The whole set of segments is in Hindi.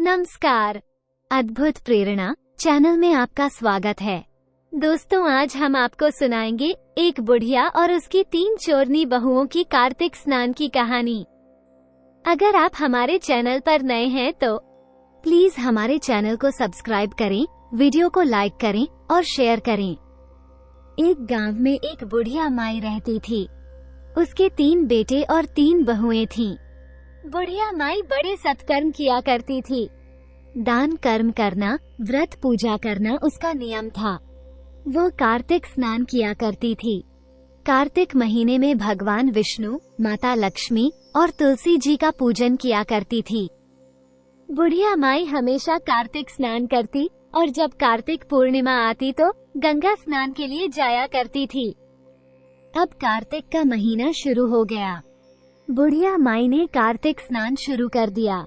नमस्कार। अद्भुत प्रेरणा चैनल में आपका स्वागत है। दोस्तों, आज हम आपको सुनाएंगे एक बुढ़िया और उसकी 3 चोरनी बहुओं की कार्तिक स्नान की कहानी। अगर आप हमारे चैनल पर नए हैं तो प्लीज हमारे चैनल को सब्सक्राइब करें, वीडियो को लाइक करें और शेयर करें। एक गांव में एक बुढ़िया माई रहती थी। उसके 3 बेटे और 3 बहुएं थीं। बुढ़िया माई बड़े सत्कर्म किया करती थी। दान कर्म करना, व्रत पूजा करना उसका नियम था। वो कार्तिक स्नान किया करती थी। कार्तिक महीने में भगवान विष्णु, माता लक्ष्मी और तुलसी जी का पूजन किया करती थी। बुढ़िया माई हमेशा कार्तिक स्नान करती और जब कार्तिक पूर्णिमा आती तो गंगा स्नान के लिए जाया करती थी। अब कार्तिक का महीना शुरू हो गया। बुढ़िया माई ने कार्तिक स्नान शुरू कर दिया।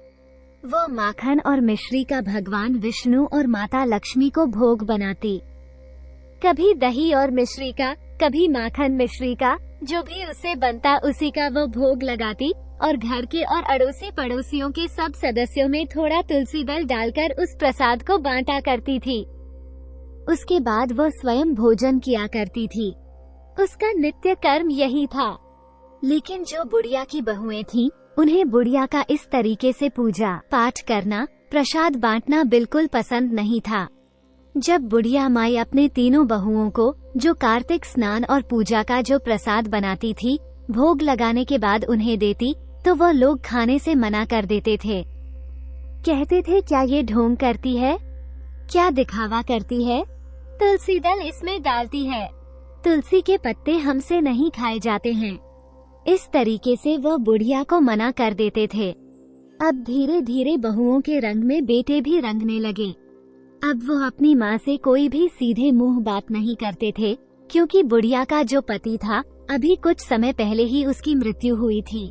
वो माखन और मिश्री का भगवान विष्णु और माता लक्ष्मी को भोग बनाती। कभी दही और मिश्री का, कभी माखन मिश्री का, जो भी उसे बनता उसी का वो भोग लगाती और घर के और अड़ोसी पड़ोसियों के सब सदस्यों में थोड़ा तुलसी दल डालकर उस प्रसाद को बांटा करती थी। उसके बाद वो स्वयं भोजन किया करती थी। उसका नित्य कर्म यही था। लेकिन जो बुढ़िया की बहुएं थीं, उन्हें बुढ़िया का इस तरीके से पूजा पाठ करना, प्रसाद बांटना बिल्कुल पसंद नहीं था। जब बुढ़िया माई अपने तीनों बहुओं को, जो कार्तिक स्नान और पूजा का जो प्रसाद बनाती थी, भोग लगाने के बाद उन्हें देती, तो वह लोग खाने से मना कर देते थे। कहते थे, क्या ये ढोंग करती है, क्या दिखावा करती है, तुलसी दल इसमें डालती है, तुलसी के पत्ते हमसे नहीं खाए जाते हैं। इस तरीके से वह बुढ़िया को मना कर देते थे। अब धीरे धीरे बहुओं के रंग में बेटे भी रंगने लगे। अब वो अपनी माँ से कोई भी सीधे मुंह बात नहीं करते थे, क्योंकि बुढ़िया का जो पति था, अभी कुछ समय पहले ही उसकी मृत्यु हुई थी।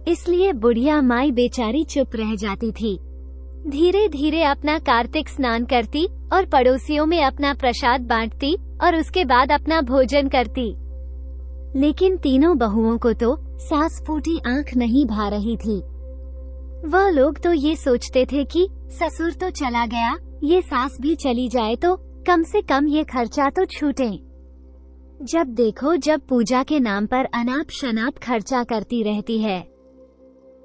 इसलिए बुढ़िया माई बेचारी चुप रह जाती थी। धीरे धीरे अपना कार्तिक स्नान करती और पड़ोसियों में अपना प्रसाद बांटती और उसके बाद अपना भोजन करती। लेकिन तीनों बहुओं को तो सास फूटी आंख नहीं भा रही थी। वह लोग तो ये सोचते थे कि ससुर तो चला गया, ये सास भी चली जाए तो कम से कम ये खर्चा तो छूटे। जब देखो जब पूजा के नाम पर अनाप शनाप खर्चा करती रहती है।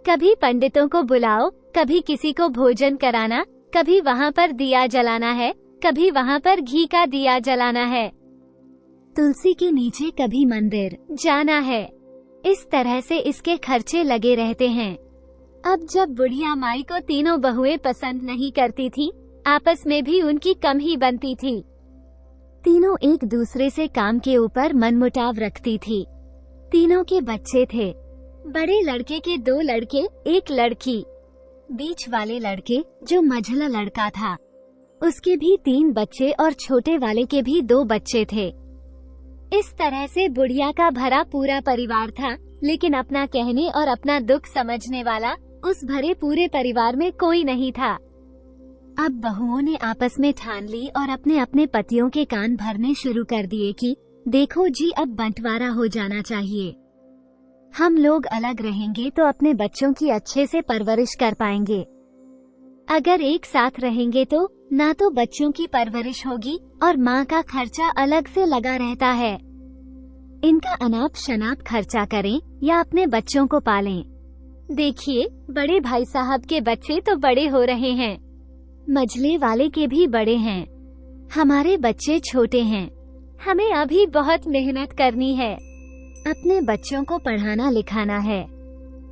कभी पंडितों को बुलाओ, कभी किसी को भोजन कराना, कभी वहाँ पर दिया जलाना है, कभी वहाँ पर घी का दिया जलाना है, तुलसी के नीचे कभी मंदिर जाना है। इस तरह से इसके खर्चे लगे रहते हैं। अब जब बुढ़िया माई को तीनों बहुएं पसंद नहीं करती थी, आपस में भी उनकी कम ही बनती थी। तीनों एक दूसरे से काम के ऊपर मनमुटाव रखती थी। तीनों के बच्चे थे। बड़े लड़के के 2 लड़के, 1 लड़की। बीच वाले लड़के, जो मझला लड़का था, उसके भी 3 बच्चे और छोटे वाले के भी 2 बच्चे थे। इस तरह से बुढ़िया का भरा पूरा परिवार था, लेकिन अपना कहने और अपना दुख समझने वाला उस भरे पूरे परिवार में कोई नहीं था। अब बहुओं ने आपस में ठान ली और अपने अपने पतियों के कान भरने शुरू कर दिए कि देखो जी, अब बंटवारा हो जाना चाहिए। हम लोग अलग रहेंगे तो अपने बच्चों की अच्छे से परवरिश कर पाएंगे। अगर एक साथ रहेंगे तो ना तो बच्चों की परवरिश होगी और माँ का खर्चा अलग से लगा रहता है। इनका अनाप शनाप खर्चा करें या अपने बच्चों को पालें। देखिए, बड़े भाई साहब के बच्चे तो बड़े हो रहे हैं, मझले वाले के भी बड़े हैं, हमारे बच्चे छोटे हैं। हमें अभी बहुत मेहनत करनी है, अपने बच्चों को पढ़ाना लिखाना है।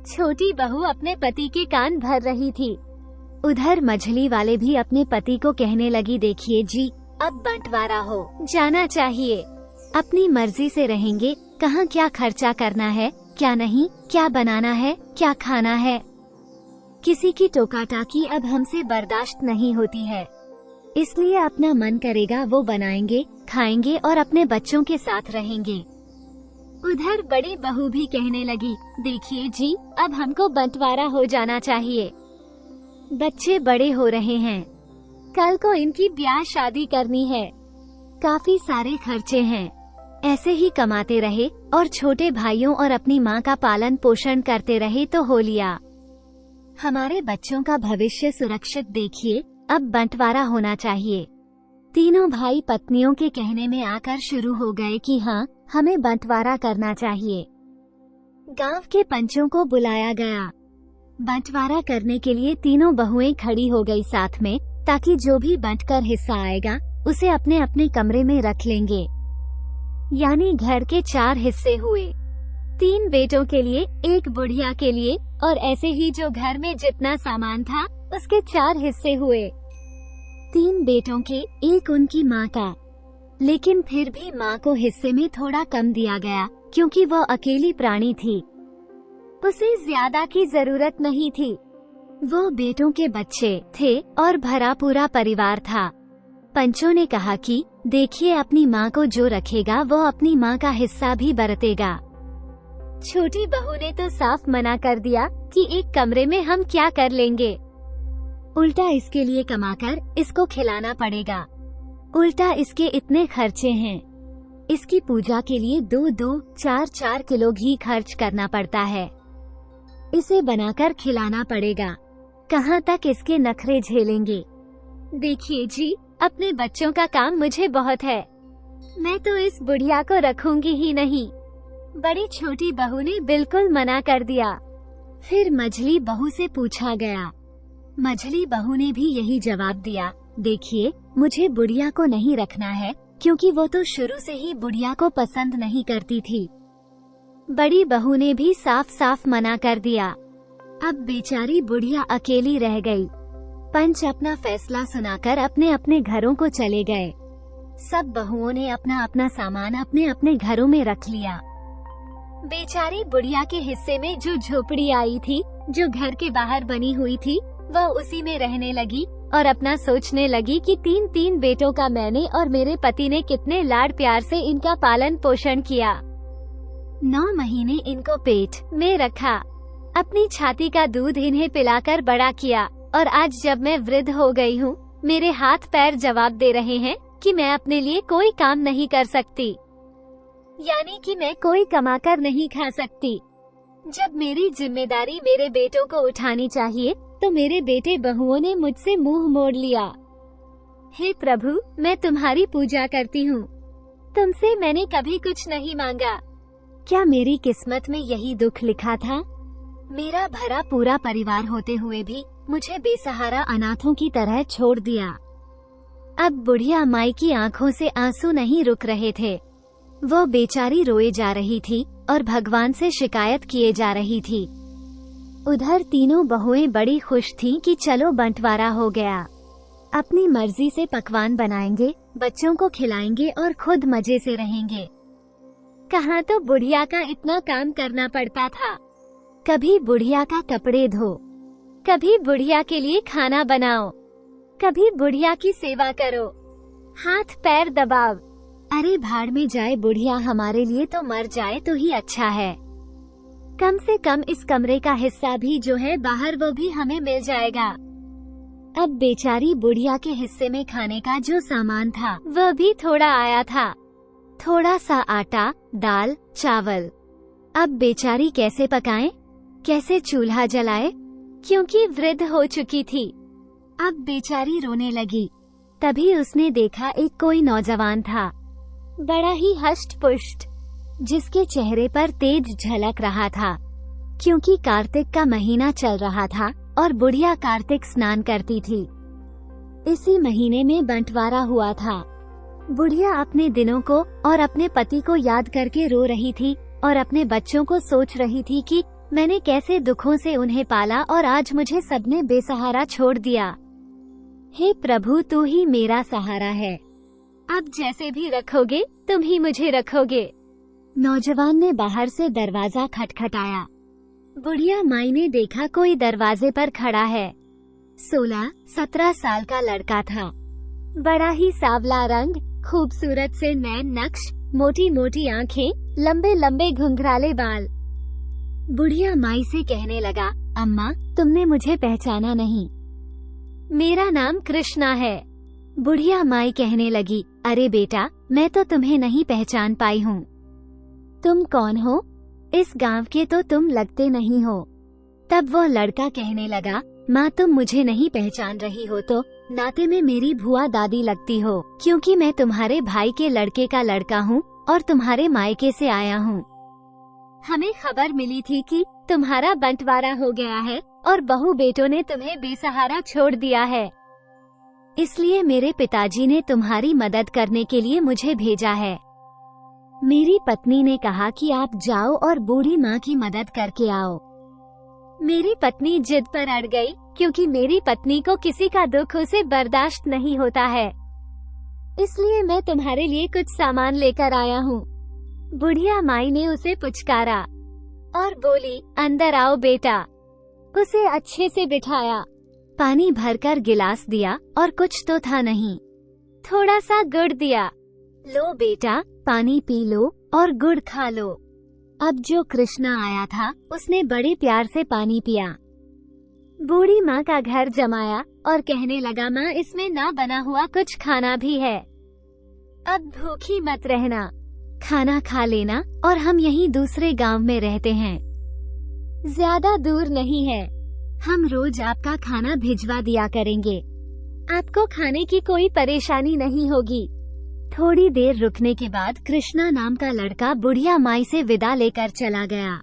छोटी बहू अपने पति के कान भर रही थी। उधर मझली वाले भी अपने पति को कहने लगी, देखिए जी, अब बंटवारा हो जाना चाहिए। अपनी मर्जी से रहेंगे, कहाँ क्या खर्चा करना है, क्या नहीं, क्या बनाना है, क्या खाना है। किसी की टोका टाकी अब हमसे बर्दाश्त नहीं होती है। इसलिए अपना मन करेगा वो बनाएंगे, खाएंगे और अपने बच्चों के साथ रहेंगे। उधर बड़ी बहू भी कहने लगी, देखिए जी, अब हमको बंटवारा हो जाना चाहिए। बच्चे बड़े हो रहे हैं, कल को इनकी ब्याह शादी करनी है, काफी सारे खर्चे हैं। ऐसे ही कमाते रहे और छोटे भाइयों और अपनी माँ का पालन पोषण करते रहे तो हो लिया। हमारे बच्चों का भविष्य सुरक्षित देखिए, अब बंटवारा होना चाहिए। तीनों भाई पत्नियों के कहने में आकर शुरू हो गए कि हाँ, हमें बंटवारा करना चाहिए। गांव के पंचों को बुलाया गया। बंटवारा करने के लिए तीनों बहुएं खड़ी हो गई साथ में, ताकि जो भी बंटकर हिस्सा आएगा उसे अपने अपने कमरे में रख लेंगे। यानी घर के 4 हिस्से हुए, 3 बेटों के लिए, 1 बुढ़िया के लिए, और ऐसे ही जो घर में जितना सामान था उसके 4 हिस्से हुए। 3 बेटों के, 1 उनकी माँ का। लेकिन फिर भी माँ को हिस्से में थोड़ा कम दिया गया, क्योंकि वह अकेली प्राणी थी, उसे ज्यादा की जरूरत नहीं थी। वो बेटों के बच्चे थे और भरा पूरा परिवार था। पंचों ने कहा कि देखिए, अपनी माँ को जो रखेगा वो अपनी माँ का हिस्सा भी बरतेगा। छोटी बहू ने तो साफ मना कर दिया कि एक कमरे में हम क्या कर लेंगे, उल्टा इसके लिए कमाकर इसको खिलाना पड़ेगा, उल्टा इसके इतने खर्चे हैं, इसकी पूजा के लिए 2-2, 4-4 किलो घी खर्च करना पड़ता है, इसे बनाकर खिलाना पड़ेगा, कहाँ तक इसके नखरे झेलेंगे। देखिए जी, अपने बच्चों का काम मुझे बहुत है, मैं तो इस बुढ़िया को रखूंगी ही नहीं। बड़ी छोटी बहू ने बिल्कुल मना कर दिया। फिर मझली बहू से पूछा गया। मझली बहू ने भी यही जवाब दिया, देखिए, मुझे बुढ़िया को नहीं रखना है, क्योंकि वो तो शुरू से ही बुढ़िया को पसंद नहीं करती थी। बड़ी बहू ने भी साफ साफ मना कर दिया। अब बेचारी बुढ़िया अकेली रह गई। पंच अपना फैसला सुनाकर अपने अपने घरों को चले गए। सब बहुओं ने अपना अपना सामान अपने अपने घरों में रख लिया। बेचारी बुढ़िया के हिस्से में जो झोपड़ी आई थी, जो घर के बाहर बनी हुई थी, वह उसी में रहने लगी और अपना सोचने लगी कि 3-3 बेटों का मैंने और मेरे पति ने कितने लाड प्यार से इनका पालन पोषण किया। 9 महीने इनको पेट में रखा, अपनी छाती का दूध इन्हें पिलाकर बड़ा किया, और आज जब मैं वृद्ध हो गई हूँ, मेरे हाथ पैर जवाब दे रहे हैं कि मैं अपने लिए कोई काम नहीं कर सकती, यानी कि मैं कोई कमाकर नहीं खा सकती। जब मेरी जिम्मेदारी मेरे बेटों को उठानी चाहिए, तो मेरे बेटे बहुओं ने मुझसे मुंह मोड़ लिया। हे प्रभु, मैं तुम्हारी पूजा करती हूँ, तुमसे मैंने कभी कुछ नहीं मांगा। क्या मेरी किस्मत में यही दुख लिखा था? मेरा भरा पूरा परिवार होते हुए भी मुझे बेसहारा अनाथों की तरह छोड़ दिया। अब बुढ़िया माई की आंखों से आंसू नहीं रुक रहे थे। वो बेचारी रोए जा रही थी और भगवान से शिकायत किए जा रही थी। उधर तीनों बहुएं बड़ी खुश थीं कि चलो बंटवारा हो गया, अपनी मर्जी से पकवान बनाएंगे, बच्चों को खिलाएंगे और खुद मजे से रहेंगे। कहाँ तो बुढ़िया का इतना काम करना पड़ता था। कभी बुढ़िया का कपड़े धो, कभी बुढ़िया के लिए खाना बनाओ, कभी बुढ़िया की सेवा करो, हाथ पैर दबाव। अरे भाड़ में जाए बुढ़िया, हमारे लिए तो मर जाए तो ही अच्छा है। कम से कम इस कमरे का हिस्सा भी जो है बाहर, वो भी हमें मिल जाएगा। अब बेचारी बुढ़िया के हिस्से में खाने का जो सामान था वह भी थोड़ा आया था, थोड़ा सा आटा, दाल, चावल। अब बेचारी कैसे पकाएं, कैसे चूल्हा जलाए, क्योंकि वृद्ध हो चुकी थी। अब बेचारी रोने लगी। तभी उसने देखा एक कोई नौजवान था, बड़ा ही हष्ट पुष्ट, जिसके चेहरे पर तेज झलक रहा था, क्योंकि कार्तिक का महीना चल रहा था और बुढ़िया कार्तिक स्नान करती थी। इसी महीने में बंटवारा हुआ था। बुढ़िया अपने दिनों को और अपने पति को याद करके रो रही थी और अपने बच्चों को सोच रही थी कि मैंने कैसे दुखों से उन्हें पाला और आज मुझे सबने बेसहारा छोड़ दिया। हे प्रभु, तू ही मेरा सहारा है, अब जैसे भी रखोगे तुम ही मुझे रखोगे। नौजवान ने बाहर से दरवाजा खटखटाया। बुढ़िया माई ने देखा कोई दरवाजे पर खड़ा है। 16-17 साल का लड़का था, बड़ा ही सांवला रंग, खूबसूरत से नैन नक्श, मोटी मोटी आंखें, लंबे लंबे घुंघराले बाल। बुढ़िया माई से कहने लगा, अम्मा, तुमने मुझे पहचाना नहीं, मेरा नाम कृष्णा है। बुढ़िया माई कहने लगी, अरे बेटा, मैं तो तुम्हें नहीं पहचान पाई हूँ। तुम कौन हो? इस गांव के तो तुम लगते नहीं हो। तब वो लड़का कहने लगा, माँ तुम मुझे नहीं पहचान रही हो तो नाते में मेरी भुआ दादी लगती हो, क्योंकि मैं तुम्हारे भाई के लड़के का लड़का हूँ और तुम्हारे मायके से आया हूँ। हमें खबर मिली थी कि तुम्हारा बंटवारा हो गया है और बहू बेटों ने तुम्हें बेसहारा छोड़ दिया है, इसलिए मेरे पिताजी ने तुम्हारी मदद करने के लिए मुझे भेजा है। मेरी पत्नी ने कहा कि आप जाओ और बूढ़ी माँ की मदद करके आओ। मेरी पत्नी जिद पर अड़ गई, क्योंकि मेरी पत्नी को किसी का दुख उसे बर्दाश्त नहीं होता है, इसलिए मैं तुम्हारे लिए कुछ सामान लेकर आया हूँ। बुढ़िया माई ने उसे पुचकारा और बोली, अंदर आओ बेटा। उसे अच्छे से बिठाया, पानी भरकर गिलास दिया और कुछ तो था नहीं, थोड़ा सा गुड़ दिया। लो बेटा, पानी पी लो और गुड़ खा लो। अब जो कृष्णा आया था उसने बड़े प्यार से पानी पिया। बूढ़ी माँ का घर जमाया और कहने लगा, माँ इसमें ना बना हुआ कुछ खाना भी है, अब भूखी मत रहना, खाना खा लेना और हम यहीं दूसरे गांव में रहते हैं, ज्यादा दूर नहीं है, हम रोज आपका खाना भिजवा दिया करेंगे, आपको खाने की कोई परेशानी नहीं होगी। थोड़ी देर रुकने के बाद कृष्णा नाम का लड़का बुढ़िया माई से विदा लेकर चला गया।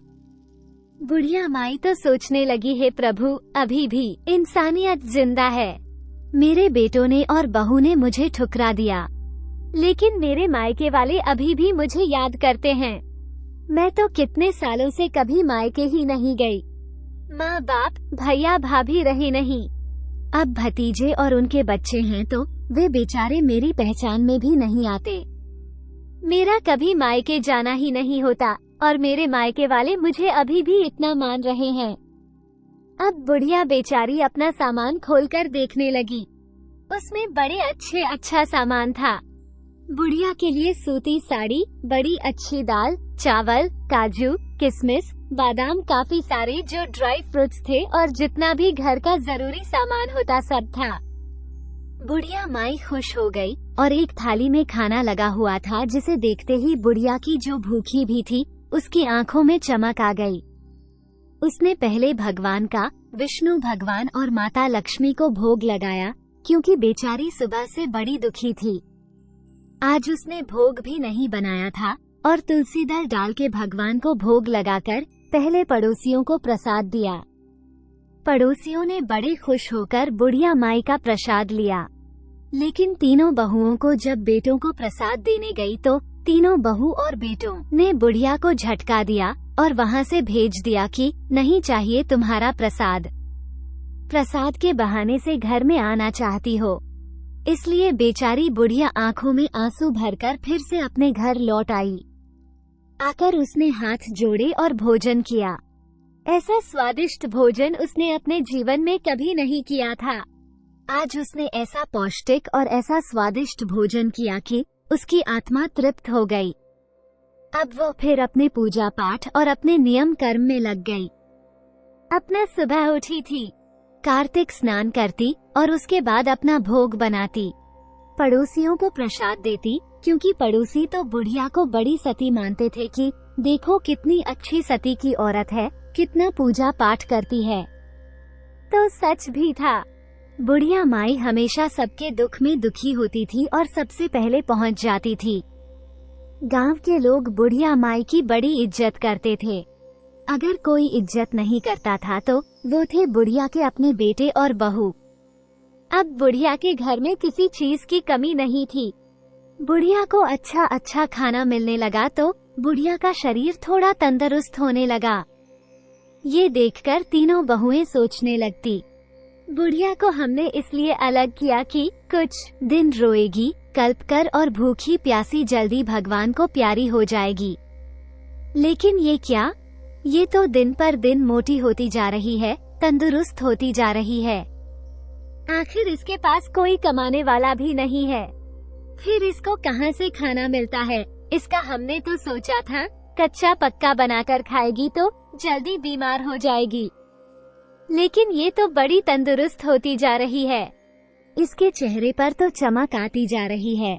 बुढ़िया माई तो सोचने लगी, हे प्रभु, अभी भी इंसानियत जिंदा है। मेरे बेटों ने और बहू ने मुझे ठुकरा दिया, लेकिन मेरे मायके वाले अभी भी मुझे याद करते हैं। मैं तो कितने सालों से कभी मायके ही नहीं गई, माँ बाप भैया भाभी रहे नहीं। अब भतीजे और उनके बच्चे हैं तो वे बेचारे मेरी पहचान में भी नहीं आते। मेरा कभी मायके जाना ही नहीं होता और मेरे मायके वाले मुझे अभी भी इतना मान रहे हैं। अब बुढ़िया बेचारी अपना सामान खोलकर देखने लगी, उसमें बड़े अच्छा सामान था। बुढ़िया के लिए सूती साड़ी, बड़ी अच्छी दाल, चावल, काजू, किशमिश, बादाम, काफी सारे जो ड्राई फ्रूट्स थे और जितना भी घर का जरूरी सामान होता सब था। बुढ़िया माई खुश हो गई और एक थाली में खाना लगा हुआ था, जिसे देखते ही बुढ़िया की जो भूखी भी थी उसकी आंखों में चमक आ गई। उसने पहले भगवान का, विष्णु भगवान और माता लक्ष्मी को भोग लगाया, क्योंकि बेचारी सुबह से बड़ी दुखी थी। आज उसने भोग भी नहीं बनाया था और तुलसी दल डाल के भगवान को भोग लगाकर पहले पड़ोसियों को प्रसाद दिया। पड़ोसियों ने बड़े खुश होकर बुढ़िया माई का प्रसाद लिया, लेकिन तीनों बहुओं को जब बेटों को प्रसाद देने गई तो तीनों बहू और बेटों ने बुढ़िया को झटका दिया और वहाँ से भेज दिया कि नहीं चाहिए तुम्हारा प्रसाद। प्रसाद के बहाने से घर में आना चाहती हो, इसलिए बेचारी बुढ़िया आंखों में आंसू भरकर फिर से अपने घर लौट आई। आकर उसने हाथ जोड़े और भोजन किया। ऐसा स्वादिष्ट भोजन उसने अपने जीवन में कभी नहीं किया था। आज उसने ऐसा पौष्टिक और ऐसा स्वादिष्ट भोजन किया कि उसकी आत्मा तृप्त हो गई। अब वो फिर अपने पूजा पाठ और अपने नियम कर्म में लग गई। अपना सुबह उठी थी, कार्तिक स्नान करती और उसके बाद अपना भोग बनाती, पड़ोसियों को प्रसाद देती, क्योंकि पड़ोसी तो बुढ़िया को बड़ी सती मानते थे कि देखो कितनी अच्छी सती की औरत है, कितना पूजा पाठ करती है। तो सच भी था। बुढ़िया माई हमेशा सबके दुख में दुखी होती थी और सबसे पहले पहुंच जाती थी। गांव के लोग बुढ़िया माई की बड़ी इज्जत करते थे। अगर कोई इज्जत नहीं करता था तो वो थे बुढ़िया के अपने बेटे और बहू। अब बुढ़िया के घर में किसी चीज की कमी नहीं थी। बुढ़िया को अच्छा खाना मिलने लगा तो बुढ़िया का शरीर थोड़ा तंदुरुस्त होने लगा। ये देखकर तीनों बहुएं सोचने लगती, बुढ़िया को हमने इसलिए अलग किया कि कुछ दिन रोएगी, कल्प कर और भूखी प्यासी जल्दी भगवान को प्यारी हो जाएगी। लेकिन ये क्या, ये तो दिन पर दिन मोटी होती जा रही है, तंदुरुस्त होती जा रही है। आखिर इसके पास कोई कमाने वाला भी नहीं है, फिर इसको कहाँ से खाना मिलता है। इसका हमने तो सोचा था कच्चा पक्का बनाकर खाएगी तो जल्दी बीमार हो जाएगी, लेकिन ये तो बड़ी तंदुरुस्त होती जा रही है। इसके चेहरे पर तो चमक आती जा रही है।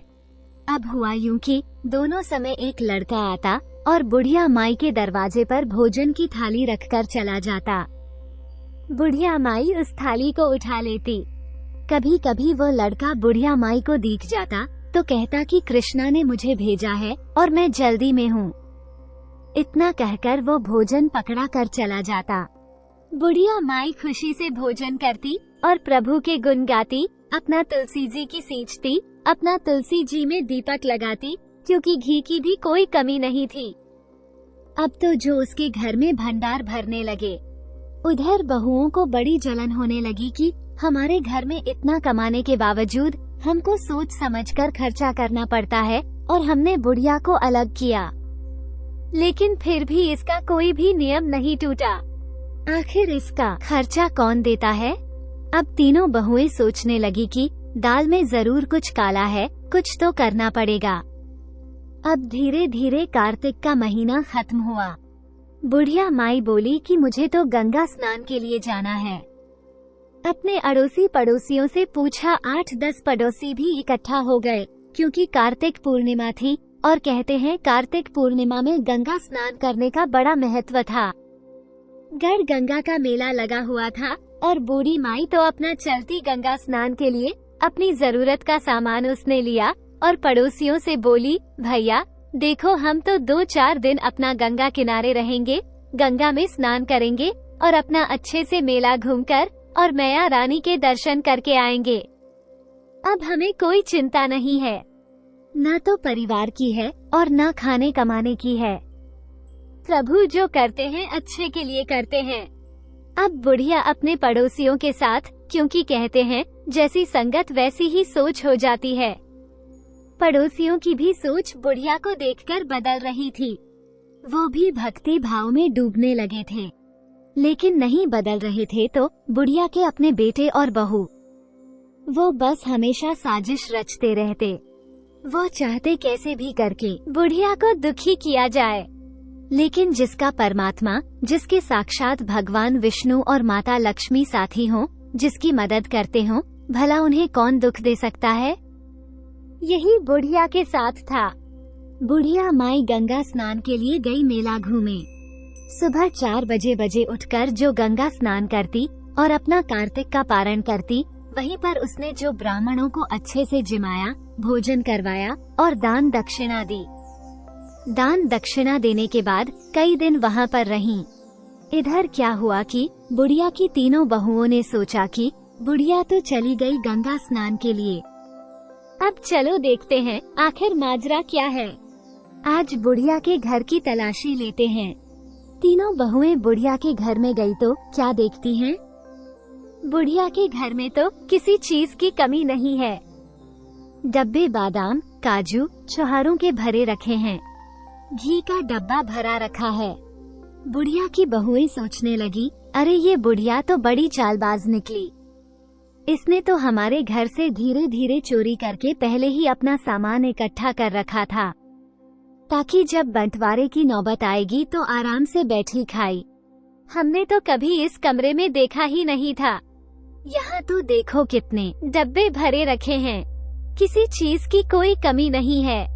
अब हुआ यूं कि दोनों समय एक लड़का आता और बुढ़िया माई के दरवाजे पर भोजन की थाली रखकर चला जाता। बुढ़िया माई उस थाली को उठा लेती। कभी कभी वो लड़का बुढ़िया माई को दिख जाता तो कहता कि कृष्णा ने मुझे भेजा है और मैं जल्दी में हूँ। इतना कहकर वो भोजन पकड़ा कर चला जाता। बुढ़िया माई खुशी से भोजन करती और प्रभु के गुण गाती, अपना तुलसी जी की सींचती, अपना तुलसी जी में दीपक लगाती, क्योंकि घी की भी कोई कमी नहीं थी। अब तो जो उसके घर में भंडार भरने लगे। उधर बहुओं को बड़ी जलन होने लगी कि हमारे घर में इतना कमाने के बावजूद हमको सोच समझकर खर्चा करना पड़ता है और हमने बुढ़िया को अलग किया। लेकिन फिर भी इसका कोई भी नियम नहीं टूटा। आखिर इसका खर्चा कौन देता है? अब तीनों बहुएं सोचने लगी कि दाल में जरूर कुछ काला है, कुछ तो करना पड़ेगा। अब धीरे धीरे कार्तिक का महीना खत्म हुआ। बुढ़िया माई बोली कि मुझे तो गंगा स्नान के लिए जाना है। अपने अड़ोसी पड़ोसियों से पूछा, 8-10 पड़ोसी भी इकट्ठा हो गए, क्योंकि कार्तिक पूर्णिमा थी और कहते हैं कार्तिक पूर्णिमा में गंगा स्नान करने का बड़ा महत्व था। गढ़ गंगा का मेला लगा हुआ था और बूढ़ी माई तो अपना चलती गंगा स्नान के लिए अपनी जरूरत का सामान उसने लिया और पड़ोसियों से बोली, भैया देखो, हम तो 2-4 दिन अपना गंगा किनारे रहेंगे, गंगा में स्नान करेंगे और अपना अच्छे से मेला घूमकर और मैया रानी के दर्शन करके आएंगे। अब हमें कोई चिंता नहीं है, न तो परिवार की है और न खाने कमाने की है। प्रभु जो करते हैं अच्छे के लिए करते हैं। अब बुढ़िया अपने पड़ोसियों के साथ, क्योंकि कहते हैं जैसी संगत वैसी ही सोच हो जाती है। पड़ोसियों की भी सोच बुढ़िया को देखकर बदल रही थी। वो भी भक्ति भाव में डूबने लगे थे, लेकिन नहीं बदल रहे थे तो बुढ़िया के अपने बेटे और बहू। वो बस हमेशा साजिश रचते रहते। वो चाहते कैसे भी करके बुढ़िया को दुखी किया जाए। लेकिन जिसका परमात्मा, जिसके साक्षात भगवान विष्णु और माता लक्ष्मी साथी हों, जिसकी मदद करते हों, भला उन्हें कौन दुख दे सकता है? यही बुढ़िया के साथ था। बुढ़िया माई गंगा स्नान के लिए गई मेला घूमे। सुबह 4 बजे उठकर जो गंगा स्नान करती और अपना कार्तिक का पारण करती, वहीं पर उसने जो ब्राह्मणों को अच्छे से जिमाया, भोजन करवाया और दान दक्षिणा दी। दान दक्षिणा देने के बाद कई दिन वहाँ पर रहीं। इधर क्या हुआ कि बुढ़िया की तीनों बहुओं ने सोचा कि बुढ़िया तो चली गई गंगा स्नान के लिए, अब चलो देखते हैं आखिर माजरा क्या है। आज बुढ़िया के घर की तलाशी लेते हैं। तीनों बहुएं बुढ़िया के घर में गई तो क्या देखती हैं? बुढ़िया के घर में तो किसी चीज की कमी नहीं है। डब्बे बादाम, काजू, छुहारों के भरे रखे हैं। घी का डब्बा भरा रखा है। बुढ़िया की बहुएं सोचने लगी, अरे ये बुढ़िया तो बड़ी चालबाज निकली। इसने तो हमारे घर से धीरे धीरे चोरी करके पहले ही अपना सामान इकट्ठा कर रखा था, ताकि जब बंटवारे की नौबत आएगी तो आराम से बैठी खाई। हमने तो कभी इस कमरे में देखा ही नहीं था। यहाँ तो देखो कितने डब्बे भरे रखे हैं, किसी चीज की कोई कमी नहीं है।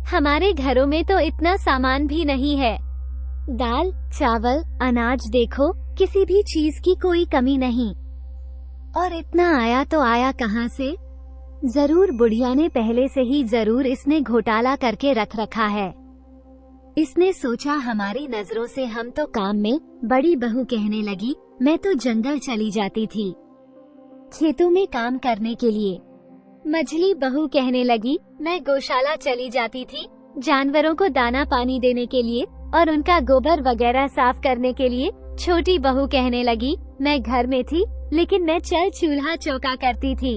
हमारे घरों में तो इतना सामान भी नहीं है। दाल, चावल, अनाज देखो, किसी भी चीज की कोई कमी नहीं। और इतना आया तो आया कहाँ से? जरूर बुढ़िया ने पहले से ही जरूर इसने घोटाला करके रख रखा है। इसने सोचा हमारी नजरों से हम तो काम में बड़ी बहू कहने लगी, मैं तो जंगल चली जाती थी खेतों में काम करने के लिए। मझली बहू कहने लगी, मैं गौशाला चली जाती थी जानवरों को दाना पानी देने के लिए और उनका गोबर वगैरह साफ करने के लिए। छोटी बहू कहने लगी, मैं घर में थी लेकिन मैं चल चूल्हा चौका करती थी।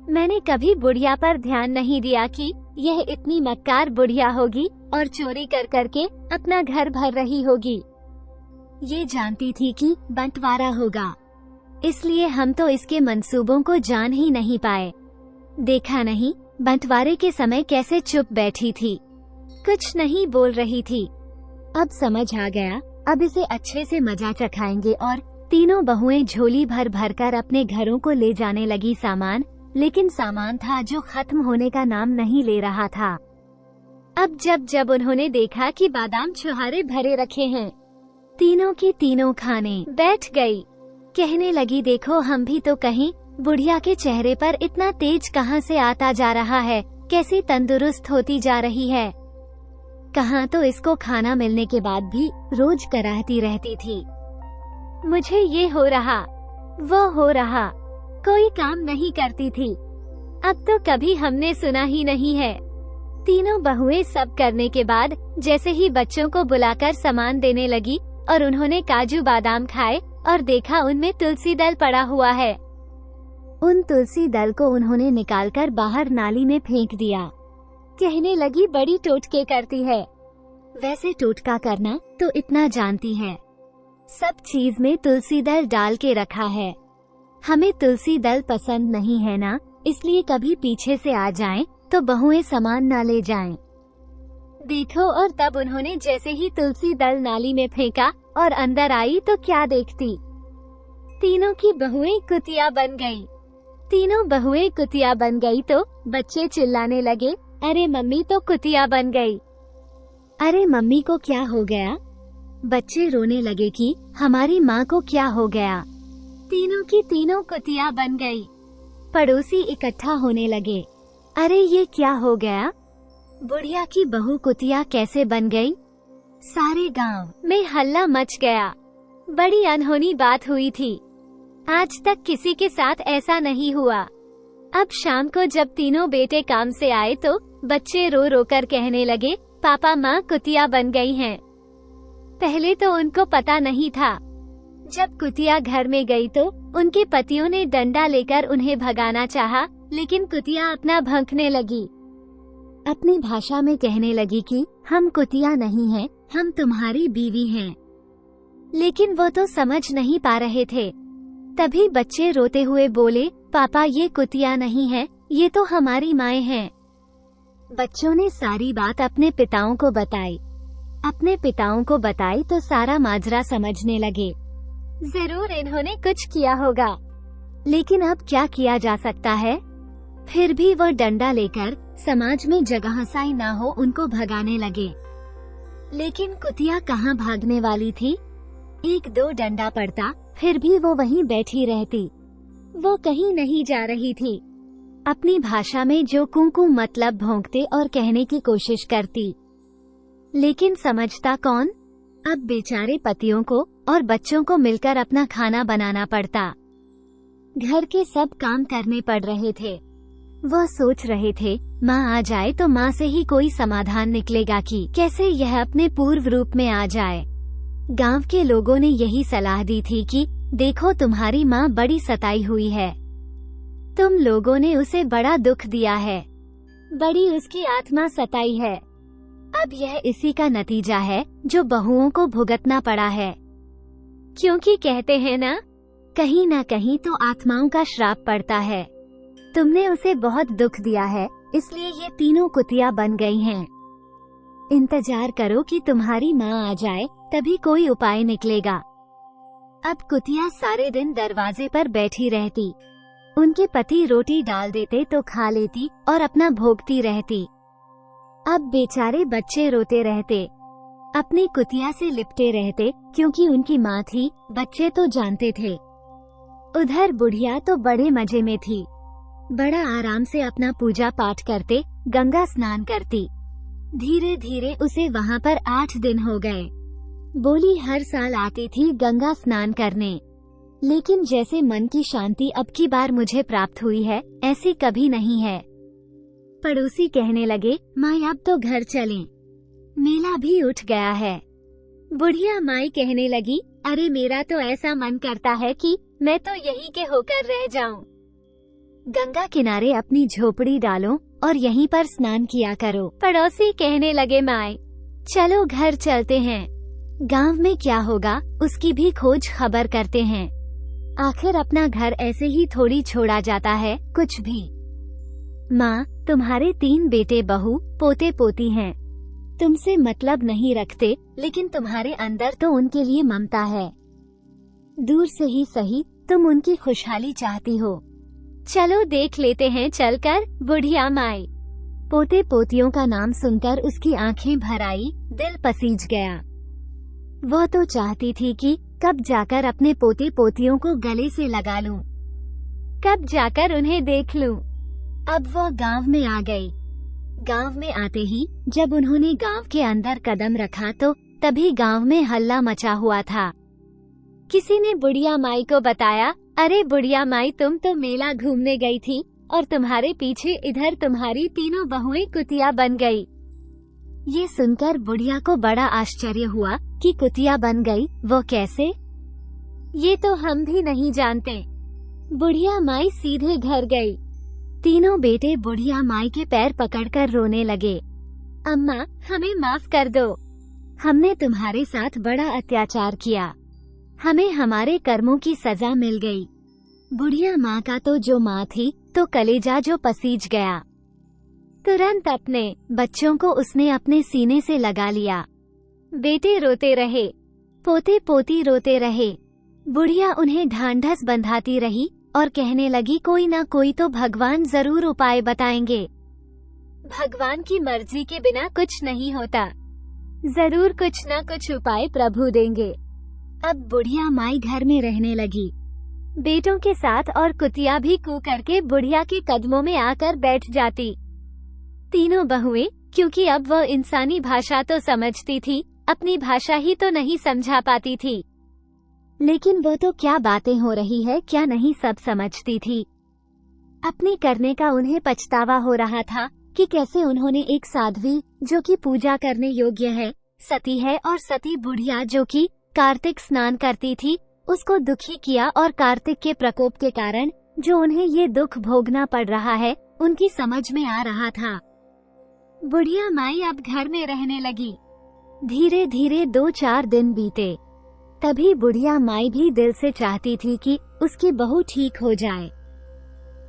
मैंने कभी बुढ़िया पर ध्यान नहीं दिया कि यह इतनी मक्कार बुढ़िया होगी और चोरी कर करके अपना घर भर रही होगी। ये जानती थी कि बंटवारा होगा, इसलिए हम तो इसके मंसूबों को जान ही नहीं पाए। देखा नहीं बंटवारे के समय कैसे चुप बैठी थी, कुछ नहीं बोल रही थी। अब समझ आ गया, अब इसे अच्छे से मजा चखाएंगे। और तीनों बहुएं झोली भर भर कर अपने घरों को ले जाने लगी सामान, लेकिन सामान था जो खत्म होने का नाम नहीं ले रहा था। अब जब उन्होंने देखा कि बादाम छुहारे भरे रखे हैं, तीनों की तीनों खाने बैठ गई। कहने लगी, देखो हम भी तो कहीं। बुढ़िया के चेहरे पर इतना तेज कहाँ से आता जा रहा है, कैसी तंदुरुस्त होती जा रही है। कहाँ तो इसको खाना मिलने के बाद भी रोज कराहती रहती थी। मुझे ये हो रहा, वो हो रहा, कोई काम नहीं करती थी। अब तो कभी हमने सुना ही नहीं है। तीनों बहुएं सब करने के बाद जैसे ही बच्चों को बुलाकर सामान देने लगी और उन्होंने काजू बादाम खाए और देखा उनमें तुलसी दल पड़ा हुआ है। उन तुलसी दल को उन्होंने निकालकर बाहर नाली में फेंक दिया। कहने लगी, बड़ी टोटके करती है। वैसे टोटका करना तो इतना जानती है, सब चीज में तुलसी दल डाल के रखा है। हमें तुलसी दल पसंद नहीं है ना, इसलिए कभी पीछे से आ जाएं तो बहुएं सामान ना ले जाएं। देखो, और तब उन्होंने जैसे ही तुलसी दल नाली में फेंका और अंदर आई तो क्या देखती, तीनों की बहुएं कुतिया बन गई। तीनों बहुएं कुतिया बन गई तो बच्चे चिल्लाने लगे, अरे मम्मी तो कुतिया बन गई, अरे मम्मी को क्या हो गया। बच्चे रोने लगे कि हमारी माँ को क्या हो गया। तीनों की तीनों कुतिया बन गई। पड़ोसी इकट्ठा होने लगे, अरे ये क्या हो गया, बुढ़िया की बहू कुतिया कैसे बन गई। सारे गांव में हल्ला मच गया। बड़ी अनहोनी बात हुई थी, आज तक किसी के साथ ऐसा नहीं हुआ। अब शाम को जब तीनों बेटे काम से आए तो बच्चे रो रो कर कहने लगे, पापा माँ कुतिया बन गई हैं। पहले तो उनको पता नहीं था। जब कुतिया घर में गई तो उनके पतियों ने डंडा लेकर उन्हें भगाना चाहा, लेकिन कुतिया अपना भौंकने लगी। अपनी भाषा में कहने लगी कि हम कुतिया नहीं हैं, हम तुम्हारी बीवी हैं। लेकिन वो तो समझ नहीं पा रहे थे। तभी बच्चे रोते हुए बोले, पापा ये कुतिया नहीं है, ये तो हमारी माएँ हैं। बच्चों ने सारी बात अपने पिताओं को बताई। अपने पिताओं को बताई तो सारा माजरा समझने लगे। जरूर इन्होंने कुछ किया होगा, लेकिन अब क्या किया जा सकता है। फिर भी वो डंडा लेकर समाज में जगहसाई ना हो उनको भगाने लगे। लेकिन कुतिया कहाँ भागने वाली थी। एक दो डंडा पड़ता फिर भी वो वहीं बैठी रहती, वो कहीं नहीं जा रही थी। अपनी भाषा में जो कुंकू मतलब भौंकते और कहने की कोशिश करती, लेकिन समझता कौन। अब बेचारे पतियों को और बच्चों को मिलकर अपना खाना बनाना पड़ता। घर के सब काम करने पड़ रहे थे। वह सोच रहे थे, माँ आ जाए तो माँ से ही कोई समाधान निकलेगा कि कैसे यह अपने पूर्व रूप में आ जाए। गांव के लोगों ने यही सलाह दी थी कि देखो तुम्हारी माँ बड़ी सताई हुई है, तुम लोगों ने उसे बड़ा दुख दिया है, बड़ी उसकी आत्मा सताई है। अब यह इसी का नतीजा है जो बहुओं को भुगतना पड़ा है। क्योंकि कहते हैं ना कहीं तो आत्माओं का श्राप पड़ता है। तुमने उसे बहुत दुख दिया है, इसलिए ये तीनों कुतिया बन गई हैं। इंतजार करो कि तुम्हारी माँ आ जाए, तभी कोई उपाय निकलेगा। अब कुतिया सारे दिन दरवाजे पर बैठी रहती। उनके पति रोटी डाल देते तो खा लेती और अपना भोगती रहती। अब बेचारे बच्चे रोते रहते, अपनी कुतिया से लिपटे रहते, क्योंकि उनकी माँ थी, बच्चे तो जानते थे। उधर बुढ़िया तो बड़े मजे में थी, बड़ा आराम से अपना पूजा पाठ करते, गंगा स्नान करती। धीरे धीरे उसे वहाँ पर 8 दिन हो गए। बोली हर साल आती थी गंगा स्नान करने, लेकिन जैसे मन की शांति अब की बार मुझे प्राप्त हुई है, ऐसी कभी नहीं है। पड़ोसी कहने लगे, माँ अब तो घर चलें, मेला भी उठ गया है। बुढ़िया माई कहने लगी, अरे मेरा तो ऐसा मन करता है कि मैं तो यहीं के होकर रह जाऊं। गंगा किनारे अपनी झोपड़ी डालो और यहीं पर स्नान किया करो। पड़ोसी कहने लगे, माई चलो घर चलते हैं, गांव में क्या होगा उसकी भी खोज खबर करते हैं। आखिर अपना घर ऐसे ही थोड़ी छोड़ा जाता है कुछ भी। माँ तुम्हारे 3 बेटे बहू पोते पोती हैं, तुमसे मतलब नहीं रखते, लेकिन तुम्हारे अंदर तो उनके लिए ममता है। दूर से ही सही तुम उनकी खुशहाली चाहती हो। चलो देख लेते हैं चलकर। बुढ़िया माई पोते पोतियों का नाम सुनकर उसकी आंखें भर आई, दिल पसीज गया। वह तो चाहती थी कि कब जाकर अपने पोते पोतियों को गले से लगा लूं, कब जाकर उन्हें देख लूं। अब वो गांव में आ गई। गांव में आते ही जब उन्होंने गांव के अंदर कदम रखा तो तभी गांव में हल्ला मचा हुआ था। किसी ने बुढ़िया माई को बताया, अरे बुढ़िया माई, तुम तो मेला घूमने गई थी और तुम्हारे पीछे इधर तुम्हारी तीनों बहुएं कुतिया बन गई। ये सुनकर बुढ़िया को बड़ा आश्चर्य हुआ कि कुतिया बन गई, वो कैसे? ये तो हम भी नहीं जानते। बुढ़िया माई सीधे घर गई। तीनों बेटे बुढ़िया माई के पैर पकड़कर रोने लगे। अम्मा, हमें माफ कर दो, हमने तुम्हारे साथ बड़ा अत्याचार किया, हमें हमारे कर्मों की सजा मिल गई। बुढ़िया माँ का तो जो माँ थी तो कलेजा जो पसीज गया। तुरंत अपने बच्चों को उसने अपने सीने से लगा लिया। बेटे रोते रहे, पोते पोती रोते रहे। बुढ़िया उन्हें ढांढस बंधाती रही और कहने लगी, कोई ना कोई तो भगवान जरूर उपाय बताएंगे। भगवान की मर्जी के बिना कुछ नहीं होता, जरूर कुछ ना कुछ उपाय प्रभु देंगे। अब बुढ़िया माई घर में रहने लगी बेटों के साथ और कुतिया भी कू करके बुढ़िया के कदमों में आकर बैठ जाती। तीनों बहुएं, क्योंकि अब वह इंसानी भाषा तो समझती थी, अपनी भाषा ही तो नहीं समझा पाती थी, लेकिन वो तो क्या बातें हो रही है क्या नहीं सब समझती थी। अपने करने का उन्हें पछतावा हो रहा था कि कैसे उन्होंने एक साध्वी जो कि पूजा करने योग्य है, सती है, और सती बुढ़िया जो कि कार्तिक स्नान करती थी, उसको दुखी किया। और कार्तिक के प्रकोप के कारण जो उन्हें ये दुख भोगना पड़ रहा है, उनकी समझ में आ रहा था। बुढ़िया माई अब घर में रहने लगी। धीरे धीरे 2-4 दिन बीते। तभी बुढ़िया माई भी दिल से चाहती थी कि उसकी बहू ठीक हो जाए।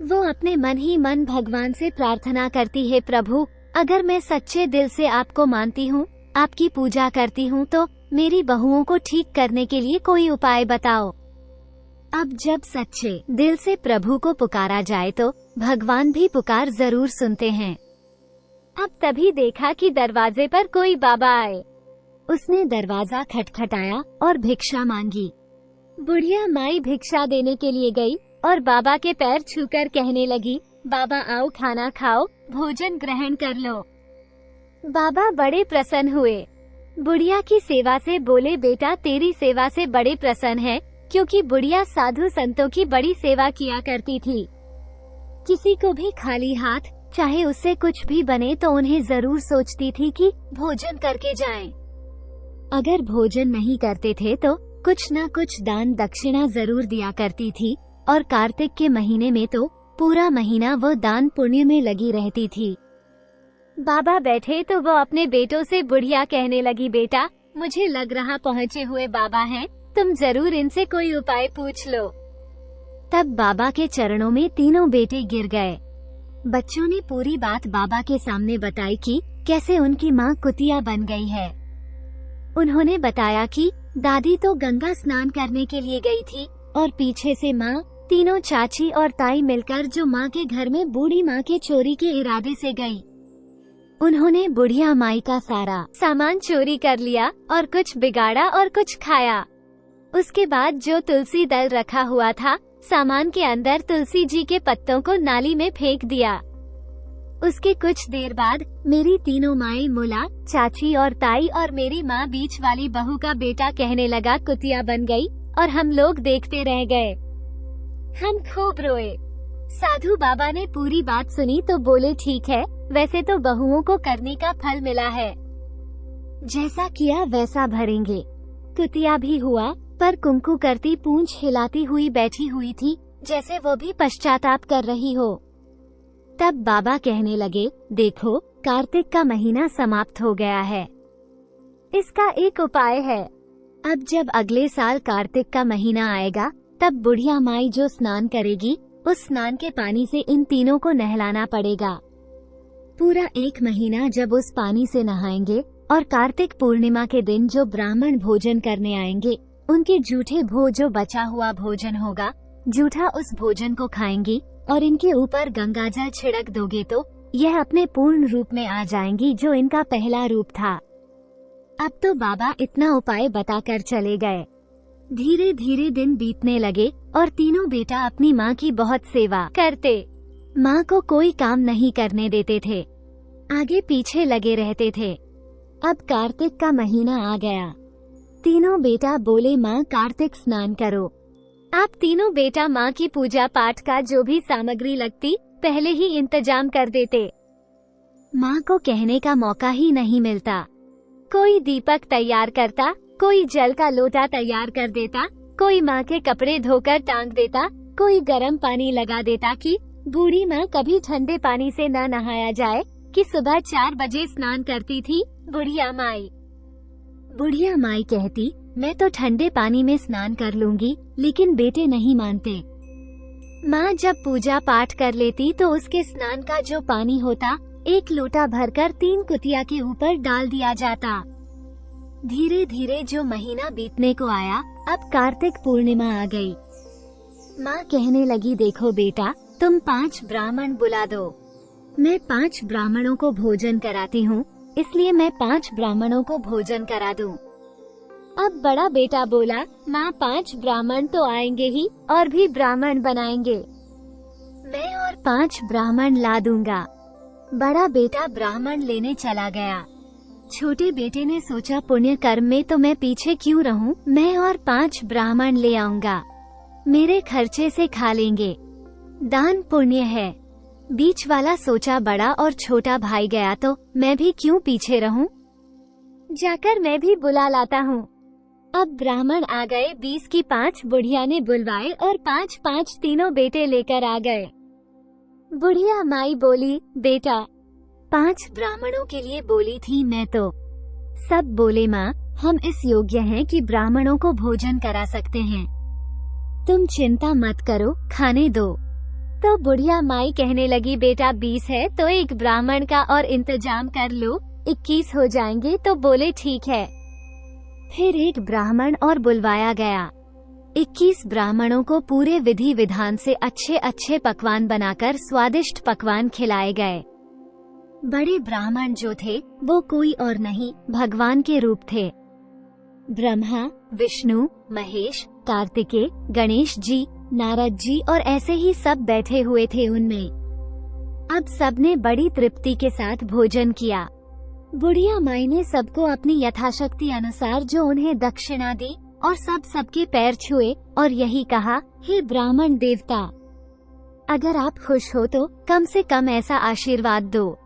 वो अपने मन ही मन भगवान से प्रार्थना करती है, प्रभु, अगर मैं सच्चे दिल से आपको मानती हूँ, आपकी पूजा करती हूँ, तो मेरी बहुओं को ठीक करने के लिए कोई उपाय बताओ। अब जब सच्चे दिल से प्रभु को पुकारा जाए तो भगवान भी पुकार जरूर सुनते हैं। अब तभी देखा कि दरवाजे पर कोई बाबा आए। उसने दरवाजा खटखटाया और भिक्षा मांगी। बुढ़िया माई भिक्षा देने के लिए गई और बाबा के पैर छूकर कहने लगी, बाबा आओ, खाना खाओ, भोजन ग्रहण कर लो। बाबा बड़े प्रसन्न हुए। बुढ़िया की सेवा से बोले, बेटा तेरी सेवा से बड़े प्रसन्न है, क्योंकि बुढ़िया साधु संतों की बड़ी सेवा किया करती थी। किसी को भी खाली हाथ, चाहे उससे कुछ भी बने, तो उन्हें जरूर सोचती थी कि भोजन करके जाएं। अगर भोजन नहीं करते थे तो कुछ न कुछ दान दक्षिणा जरूर दिया करती थी, और कार्तिक के महीने में तो पूरा महीना वो दान पुण्य में लगी रहती थी। बाबा बैठे तो वो अपने बेटों से बुढ़िया कहने लगी, बेटा मुझे लग रहा पहुँचे हुए बाबा हैं, तुम जरूर इनसे कोई उपाय पूछ लो। तब बाबा के चरणों में तीनों बेटे गिर गए। बच्चों ने पूरी बात बाबा के सामने बताई कि कैसे उनकी माँ कुतिया बन गई है। उन्होंने बताया कि दादी तो गंगा स्नान करने के लिए गई थी और पीछे से माँ, तीनों चाची और ताई मिलकर जो माँ के घर में बूढ़ी माँ के चोरी के इरादे से गई। उन्होंने बुढ़िया माई का सारा सामान चोरी कर लिया और कुछ बिगाड़ा और कुछ खाया। उसके बाद जो तुलसी दल रखा हुआ था, सामान के अंदर तुलसी जी के पत्तों को नाली में फेंक दिया। उसके कुछ देर बाद मेरी तीनों माएं, मुला, चाची और ताई और मेरी माँ बीच वाली बहू का बेटा कहने लगा कुतिया बन गई, और हम लोग देखते रह गए। हम खूब रोए। साधु बाबा ने पूरी बात सुनी तो बोले, ठीक है, वैसे तो बहुओं को करने का फल मिला है, जैसा किया वैसा भरेंगे। कुतिया भी हुआ, पर कुंकू करती पूंछ हिलाती हुई बैठी हुई थी, जैसे वो भी पश्चाताप कर रही हो। तब बाबा कहने लगे, देखो कार्तिक का महीना समाप्त हो गया है, इसका एक उपाय है। अब जब अगले साल कार्तिक का महीना आएगा, तब बुढ़िया माई जो स्नान करेगी, उस स्नान के पानी से इन तीनों को नहलाना पड़ेगा। पूरा 1 महीना जब उस पानी से नहाएंगे, और कार्तिक पूर्णिमा के दिन जो ब्राह्मण भोजन करने आएंगे, उनके जूठे जो बचा हुआ भोजन होगा, जूठा उस भोजन को खाएंगी और इनके ऊपर गंगाजल छिड़क दोगे तो यह अपने पूर्ण रूप में आ जाएंगी, जो इनका पहला रूप था। अब तो बाबा इतना उपाय बताकर चले गए। धीरे धीरे दिन बीतने लगे और तीनों बेटा अपनी माँ की बहुत सेवा करते। माँ को कोई काम नहीं करने देते थे, आगे पीछे लगे रहते थे। अब कार्तिक का महीना आ गया। तीनों बेटा बोले, माँ कार्तिक स्नान करो। आप तीनों बेटा माँ की पूजा पाठ का जो भी सामग्री लगती पहले ही इंतजाम कर देते। माँ को कहने का मौका ही नहीं मिलता। कोई दीपक तैयार करता, कोई जल का लोटा तैयार कर देता, कोई माँ के कपड़े धोकर टांग देता, कोई गर्म पानी लगा देता कि बूढ़ी माँ कभी ठंडे पानी से न नहाया जाए कि सुबह 4 बजे स्नान करती थी बुढ़िया माई। बुढ़िया माई कहती, मैं तो ठंडे पानी में स्नान कर लूंगी, लेकिन बेटे नहीं मानते। माँ जब पूजा पाठ कर लेती तो उसके स्नान का जो पानी होता 1 लोटा भरकर 3 कुतिया के ऊपर डाल दिया जाता। धीरे धीरे जो महीना बीतने को आया, अब कार्तिक पूर्णिमा आ गई। माँ कहने लगी, देखो बेटा, तुम 5 ब्राह्मण बुला दो। मैं 5 ब्राह्मणों को भोजन कराती हूँ, इसलिए मैं 5 ब्राह्मणों को भोजन करा दूं। अब बड़ा बेटा बोला, माँ 5 ब्राह्मण तो आएंगे ही और भी ब्राह्मण बनाएंगे। मैं और 5 ब्राह्मण ला दूंगा। बड़ा बेटा ब्राह्मण लेने चला गया। छोटे बेटे ने सोचा, पुण्य कर्म में तो मैं पीछे क्यों रहूं, मैं और 5 ब्राह्मण ले आऊंगा, मेरे खर्चे से खा लेंगे, दान पुण्य है। बीच वाला सोचा, बड़ा और छोटा भाई गया तो मैं भी क्यों पीछे रहूं, जाकर मैं भी बुला लाता हूं। अब ब्राह्मण आ गए। 20 की 5 बुढ़िया ने बुलवाए और 5-5 तीनों बेटे लेकर आ गए। बुढ़िया माई बोली, बेटा 5 ब्राह्मणों के लिए बोली थी मैं तो। सब बोले, माँ हम इस योग्य हैं कि ब्राह्मणों को भोजन करा सकते हैं, तुम चिंता मत करो, खाने दो। तो बुढ़िया माई कहने लगी, बेटा 20 है तो 1 ब्राह्मण का और इंतजाम कर लो, 21 हो जाएंगे। तो बोले ठीक है। फिर 1 ब्राह्मण और बुलवाया गया। 21 ब्राह्मणों को पूरे विधि विधान से अच्छे अच्छे पकवान बनाकर स्वादिष्ट पकवान खिलाए गए। बड़े ब्राह्मण जो थे वो कोई और नहीं, भगवान के रूप थे। ब्रह्मा, विष्णु, महेश, कार्तिकेय, गणेश जी, नारद जी और ऐसे ही सब बैठे हुए थे उनमें। अब सबने बड़ी तृप्ति के साथ भोजन किया। बुढ़िया माई ने सबको अपनी यथाशक्ति अनुसार जो उन्हें दक्षिणा दी और सबके पैर छुए और यही कहा, हे ब्राह्मण देवता, अगर आप खुश हो तो कम से कम ऐसा आशीर्वाद दो,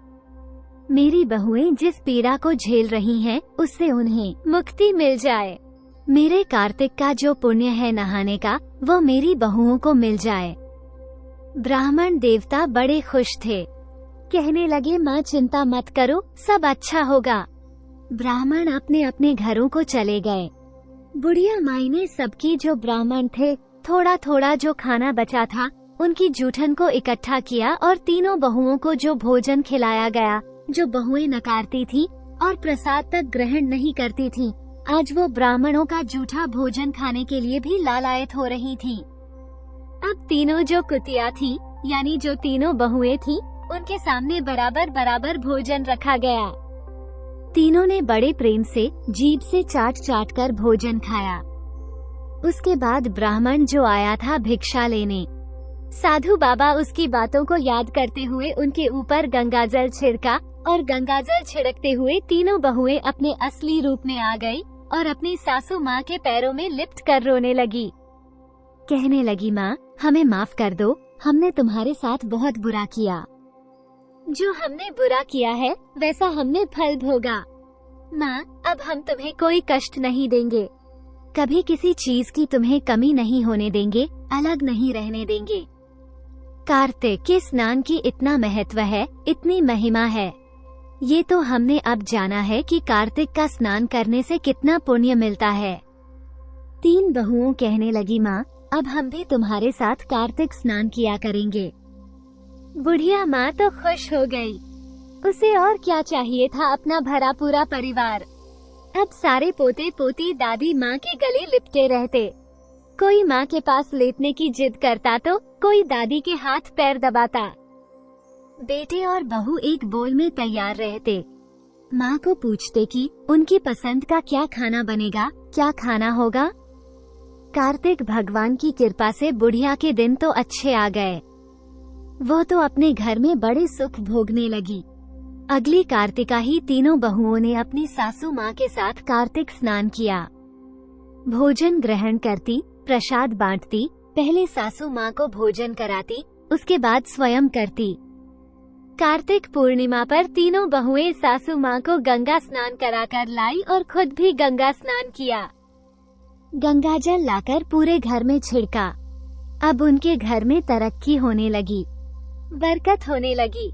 मेरी बहुएं जिस पीड़ा को झेल रही हैं, उससे उन्हें मुक्ति मिल जाए। मेरे कार्तिक का जो पुण्य है नहाने का, वो मेरी बहुओं को मिल जाए। ब्राह्मण देवता बड़े खुश थे, कहने लगे, माँ चिंता मत करो, सब अच्छा होगा। ब्राह्मण अपने अपने घरों को चले गए। बुढ़िया माई ने सबकी जो ब्राह्मण थे थोड़ा थोड़ा जो खाना बचा था उनकी जूठन को इकट्ठा किया और तीनों बहुओं को जो भोजन खिलाया गया, जो बहुएं नकारती थी और प्रसाद तक ग्रहण नहीं करती थीं, आज वो ब्राह्मणों का जूठा भोजन खाने के लिए भी लालायत हो रही थीं। अब तीनों जो कुतिया थी, यानी जो तीनों बहुएं थी, उनके सामने बराबर बराबर भोजन रखा गया। तीनों ने बड़े प्रेम से जीभ से चाट चाट कर भोजन खाया। उसके बाद ब्राह्मण जो आया था भिक्षा लेने, साधु बाबा उसकी बातों को याद करते हुए उनके ऊपर गंगाजल छिड़का और गंगाजल छिड़कते हुए तीनों बहुएं अपने असली रूप में आ गई और अपनी सासू माँ के पैरों में लिपट कर रोने लगी। कहने लगी, माँ हमें माफ कर दो, हमने तुम्हारे साथ बहुत बुरा किया। जो हमने बुरा किया है वैसा हमने फल भोगा। माँ अब हम तुम्हें कोई कष्ट नहीं देंगे, कभी किसी चीज की तुम्हें कमी नहीं होने देंगे, अलग नहीं रहने देंगे। कार्तिक के स्नान की इतना महत्व है, इतनी महिमा है, ये तो हमने अब जाना है कि कार्तिक का स्नान करने से कितना पुण्य मिलता है। 3 बहुओं कहने लगी, माँ अब हम भी तुम्हारे साथ कार्तिक स्नान किया करेंगे। बुढ़िया माँ तो खुश हो गई, उसे और क्या चाहिए था, अपना भरा पूरा परिवार। अब सारे पोते पोती दादी माँ के गले लिपटे रहते, कोई माँ के पास लेटने की जिद करता तो कोई दादी के हाथ पैर दबाता। बेटे और बहू एक बोल में तैयार रहते, माँ को पूछते कि उनकी पसंद का क्या खाना बनेगा, क्या खाना होगा। कार्तिक भगवान की कृपा से बुढ़िया के दिन तो अच्छे आ गए। वो तो अपने घर में बड़े सुख भोगने लगी। अगली कार्तिका ही तीनों बहुओं ने अपनी सासू माँ के साथ कार्तिक स्नान किया। भोजन ग्रहण करती, प्रसाद बांटती, पहले सासू माँ को भोजन कराती, उसके बाद स्वयं करती। कार्तिक पूर्णिमा पर तीनों बहुएं सासू माँ को गंगा स्नान कराकर लाई और खुद भी गंगा स्नान किया। गंगा जल लाकर पूरे घर में छिड़का। अब उनके घर में तरक्की होने लगी, बरकत होने लगी।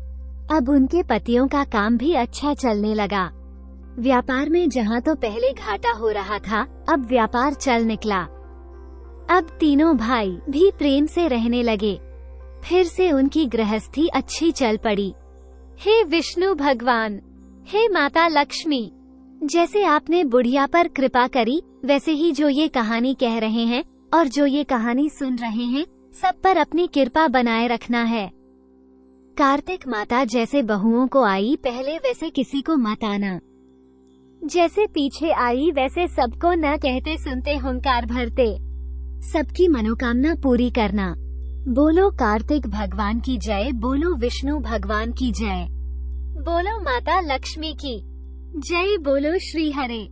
अब उनके पतियों का काम भी अच्छा चलने लगा। व्यापार में जहाँ तो पहले घाटा हो रहा था, अब व्यापार चल निकला। अब तीनों भाई भी प्रेम से रहने लगे। फिर से उनकी गृहस्थी अच्छी चल पड़ी। हे विष्णु भगवान, हे माता लक्ष्मी, जैसे आपने बुढ़िया पर कृपा करी, वैसे ही जो ये कहानी कह रहे हैं और जो ये कहानी सुन रहे हैं, सब पर अपनी कृपा बनाए रखना है। कार्तिक माता जैसे बहुओं को आई पहले, वैसे किसी को मत आना। जैसे पीछे आई वैसे सबको न कहते सुनते हुंकार भरते। सबकी मनोकामना पूरी करना। बोलो कार्तिक भगवान की जय, बोलो विष्णु भगवान की जय, बोलो माता लक्ष्मी की जय, बोलो श्री हरे।